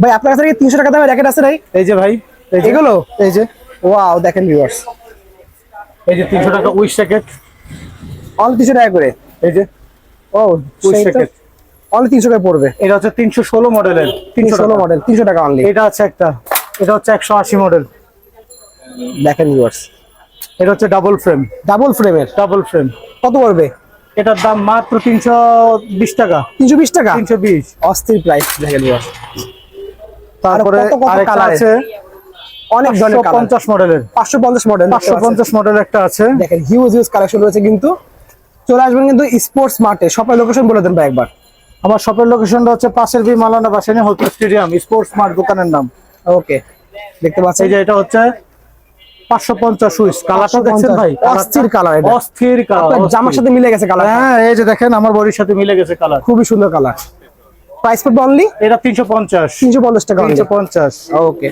ভাই আপনার কাছে কি 300 টাকা দামের র্যাকেট আছে ভাই? এই যে ভাই, এই যে এগুলো এই যে ওয়াও দেখেন ভিউয়ার্স, এই যে 300 টাকা উইশ জ্যাকেট, অনলি 300 টাকা করে। এই যে ও উইশ সেই তো, জ্যাকেট, অনলি 300 টাকা পড়বে। এটা হচ্ছে 316 মডেলের, 316 মডেল 300 টাকা অনলি। এটা আছে একটা, এটা হচ্ছে 180 মডেল, দেখেন ভিউয়ার্স, এটা হচ্ছে ডাবল ফ্রেম, ডাবল ফ্রেমের ডাবল ফ্রেম। কত পড়বে? এটার দাম মাত্র 320 টাকা, 320 টাকা, 320। অস্থির প্রাইস দেখেন ভিউয়ার্স। তারপরে কত কত আরেকটা কালার আছে অনেক ধরনের কালার, 550 মডেলের, 550 মডেল, 550 মডেল একটা আছে। দেখেন হিউজ হিউজ কালেকশন রয়েছে কিন্তু। চলে আসবেন কিন্তু স্পোর্টস মার্টে। শপের লোকেশন বলে দেন ভাই একবার। আমার শপের লোকেশনটা হচ্ছে পাশের বি Maulana Bhasani hotel stadium, sports mart দোকানের নাম। ওকে, দেখতে পাচ্ছেন এই যে এটা হচ্ছে 550 সুইচ, কালারটা দেখছেন ভাই, অস্থির কালার, এটা অস্থির কালার, আপনার জামার সাথে মিলে গেছে কালার। হ্যাঁ এই যে দেখেন আমার বডির সাথে মিলে গেছে কালার, খুবই সুন্দর কালার। প্রাইস পড়বে অনলি এটা 350, 350 টাকা। 350। ওকে।